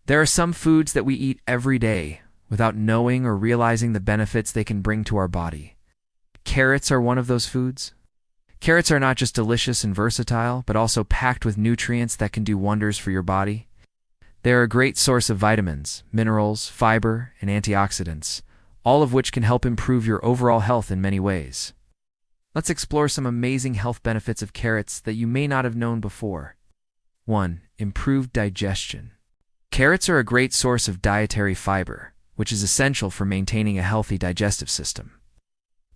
There are some foods that we eat every day without knowing or realizing the benefits they can bring to our body. Carrots are one of those foods. Carrots are not just delicious and versatile, but also packed with nutrients that can do wonders for your body. They are a great source of vitamins, minerals, fiber, and antioxidants, all of which can help improve your overall health in many ways. Let's explore some amazing health benefits of carrots that you may not have known before. 1. Improved digestion. Carrots are a great source of dietary fiber, which is essential for maintaining a healthy digestive system.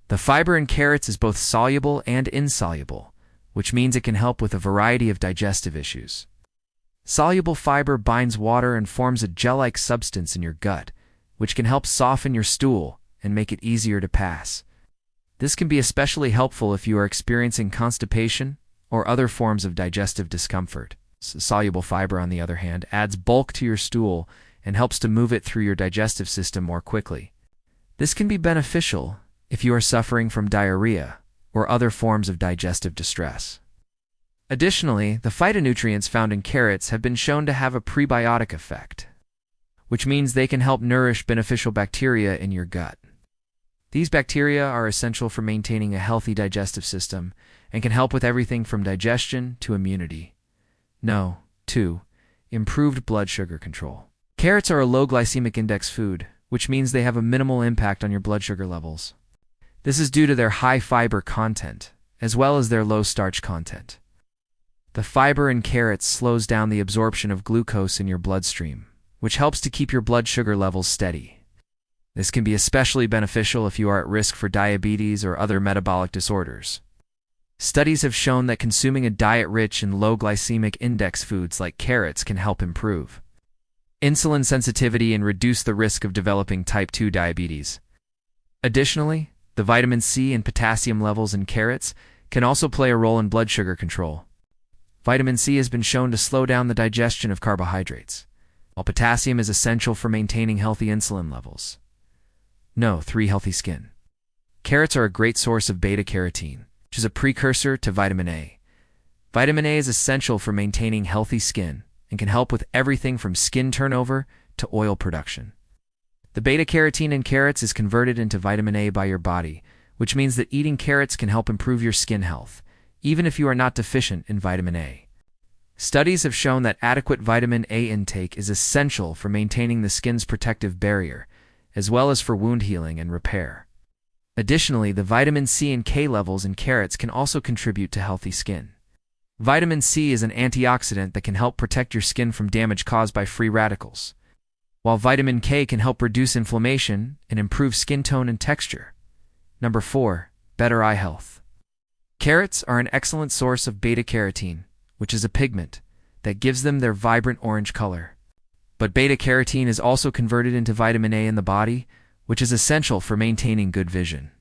The fiber in carrots is both soluble and insoluble, which means it can help with a variety of digestive issues. Soluble fiber binds water and forms a gel-like substance in your gut, which can help soften your stool and make it easier to pass. This can be especially helpful if you are experiencing constipation or other forms of digestive discomfort. Soluble fiber, on the other hand, adds bulk to your stool and helps to move it through your digestive system more quickly. This can be beneficial if you are suffering from diarrhea or other forms of digestive distress. Additionally, the phytonutrients found in carrots have been shown to have a prebiotic effect, which means they can help nourish beneficial bacteria in your gut. These bacteria are essential for maintaining a healthy digestive system and can help with everything from digestion to immunity. 2. Improved blood sugar control. Carrots are a low glycemic index food, which means they have a minimal impact on your blood sugar levels. This is due to their high fiber content, as well as their low starch content. The fiber in carrots slows down the absorption of glucose in your bloodstream, which helps to keep your blood sugar levels steady. This can be especially beneficial if you are at risk for diabetes or other metabolic disorders. Studies have shown that consuming a diet rich in low glycemic index foods like carrots can help improve insulin sensitivity and reduce the risk of developing type 2 diabetes. Additionally, the vitamin C and potassium levels in carrots can also play a role in blood sugar control. Vitamin C has been shown to slow down the digestion of carbohydrates, while potassium is essential for maintaining healthy insulin levels. 3. Healthy skin. Carrots are a great source of beta-carotene, which is a precursor to vitamin A. Vitamin A is essential for maintaining healthy skin and can help with everything from skin turnover to oil production. The beta-carotene in carrots is converted into vitamin A by your body, which means that eating carrots can help improve your skin health, even if you are not deficient in vitamin A. Studies have shown that adequate vitamin A intake is essential for maintaining the skin's protective barrier, as well as for wound healing and repair. Additionally, the vitamin C and K levels in carrots can also contribute to healthy skin. Vitamin C is an antioxidant that can help protect your skin from damage caused by free radicals, while vitamin K can help reduce inflammation and improve skin tone and texture. 4. Better eye health. Carrots are an excellent source of beta-carotene, which is a pigment that gives them their vibrant orange color. But beta-carotene is also converted into vitamin A in the body, which is essential for maintaining good vision.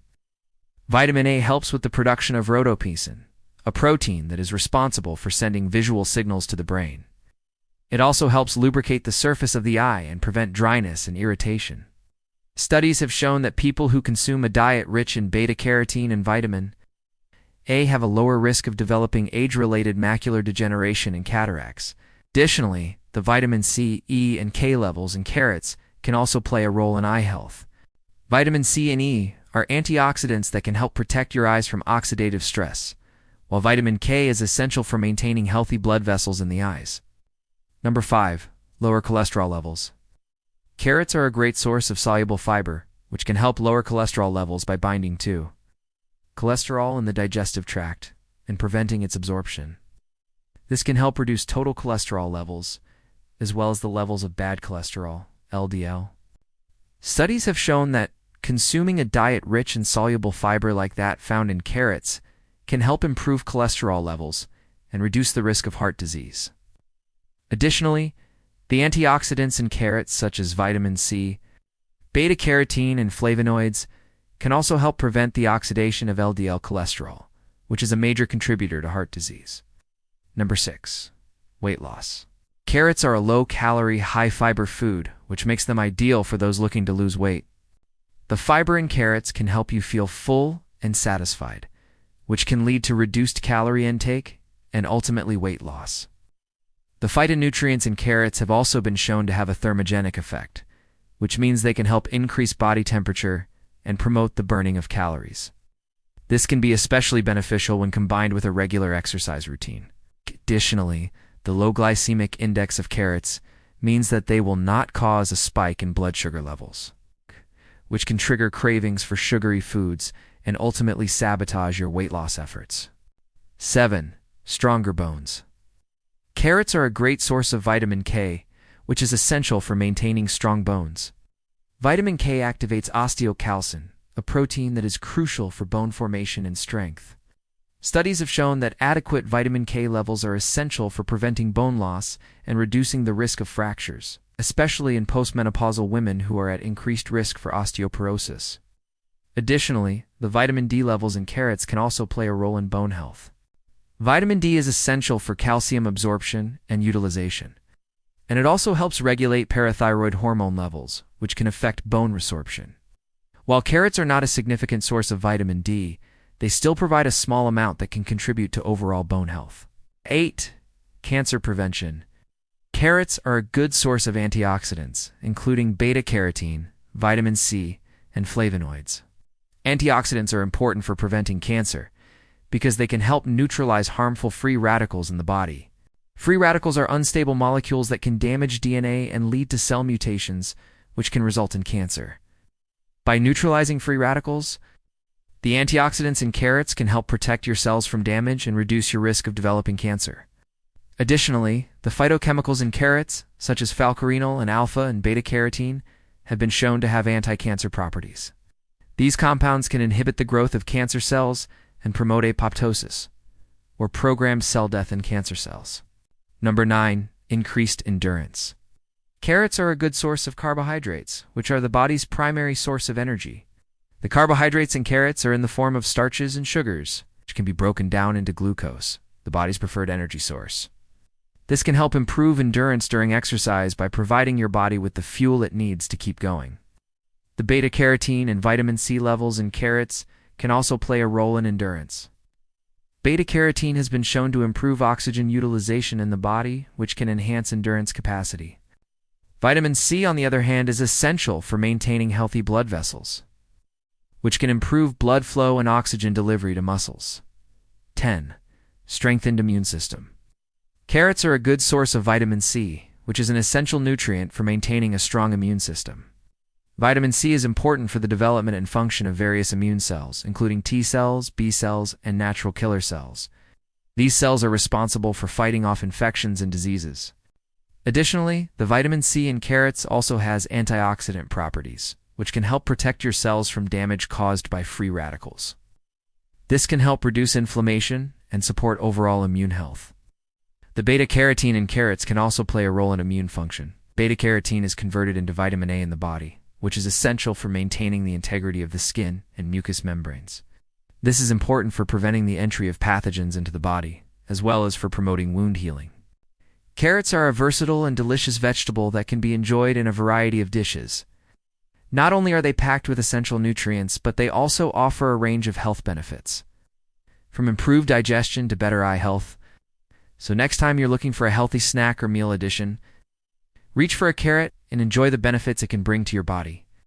Vitamin A helps with the production of rhodopsin, a protein that is responsible for sending visual signals to the brain. It also helps lubricate the surface of the eye and prevent dryness and irritation. Studies have shown that people who consume a diet rich in beta-carotene and vitamin A have a lower risk of developing age-related macular degeneration and cataracts. Additionally, the vitamin C, E, and K levels in carrots can also play a role in eye health. Vitamin C and E are antioxidants that can help protect your eyes from oxidative stress, while vitamin K is essential for maintaining healthy blood vessels in the eyes. 5. Lower cholesterol levels. Carrots are a great source of soluble fiber, which can help lower cholesterol levels by binding to cholesterol in the digestive tract and preventing its absorption. This can help reduce total cholesterol levels, as well as the levels of bad cholesterol, LDL. Studies have shown that consuming a diet rich in soluble fiber like that found in carrots can help improve cholesterol levels and reduce the risk of heart disease. Additionally, the antioxidants in carrots such as vitamin C, beta-carotene, and flavonoids can also help prevent the oxidation of LDL cholesterol, which is a major contributor to heart disease. 6. Weight loss. Carrots are a low-calorie, high-fiber food, which makes them ideal for those looking to lose weight. The fiber in carrots can help you feel full and satisfied, which can lead to reduced calorie intake and ultimately weight loss. The phytonutrients in carrots have also been shown to have a thermogenic effect, which means they can help increase body temperature and promote the burning of calories. This can be especially beneficial when combined with a regular exercise routine. Additionally, the low glycemic index of carrots means that they will not cause a spike in blood sugar levels, which can trigger cravings for sugary foods and ultimately sabotage your weight loss efforts. 7. Stronger bones. Carrots are a great source of vitamin K, which is essential for maintaining strong bones. Vitamin K activates osteocalcin, a protein that is crucial for bone formation and strength. Studies have shown that adequate vitamin K levels are essential for preventing bone loss and reducing the risk of fractures, especially in postmenopausal women who are at increased risk for osteoporosis. Additionally, the vitamin D levels in carrots can also play a role in bone health. Vitamin D is essential for calcium absorption and utilization, and it also helps regulate parathyroid hormone levels, which can affect bone resorption. While carrots are not a significant source of vitamin D, they still provide a small amount that can contribute to overall bone health. 8. Cancer prevention. Carrots are a good source of antioxidants, including beta-carotene, vitamin C, and flavonoids. Antioxidants are important for preventing cancer because they can help neutralize harmful free radicals in the body. Free radicals are unstable molecules that can damage DNA and lead to cell mutations, which can result in cancer. By neutralizing free radicals, the antioxidants in carrots can help protect your cells from damage and reduce your risk of developing cancer. Additionally, the phytochemicals in carrots, such as falcarinol and alpha and beta-carotene, have been shown to have anti-cancer properties. These compounds can inhibit the growth of cancer cells and promote apoptosis, or programmed cell death in cancer cells. Number 9. Increased endurance. Carrots are a good source of carbohydrates, which are the body's primary source of energy. The carbohydrates in carrots are in the form of starches and sugars, which can be broken down into glucose, the body's preferred energy source. This can help improve endurance during exercise by providing your body with the fuel it needs to keep going. The beta-carotene and vitamin C levels in carrots can also play a role in endurance. Beta-carotene has been shown to improve oxygen utilization in the body, which can enhance endurance capacity. Vitamin C, on the other hand, is essential for maintaining healthy blood vessels, which can improve blood flow and oxygen delivery to muscles. 10. Strengthened immune system. Carrots are a good source of vitamin C, which is an essential nutrient for maintaining a strong immune system. Vitamin C is important for the development and function of various immune cells, including T cells, B cells, and natural killer cells. These cells are responsible for fighting off infections and diseases. Additionally, the vitamin C in carrots also has antioxidant properties, which can help protect your cells from damage caused by free radicals. This can help reduce inflammation and support overall immune health. The beta-carotene in carrots can also play a role in immune function. Beta-carotene is converted into vitamin A in the body, which is essential for maintaining the integrity of the skin and mucous membranes. This is important for preventing the entry of pathogens into the body, as well as for promoting wound healing. Carrots are a versatile and delicious vegetable that can be enjoyed in a variety of dishes. Not only are they packed with essential nutrients, but they also offer a range of health benefits, from improved digestion to better eye health. So next time you're looking for a healthy snack or meal addition, reach for a carrot and enjoy the benefits it can bring to your body.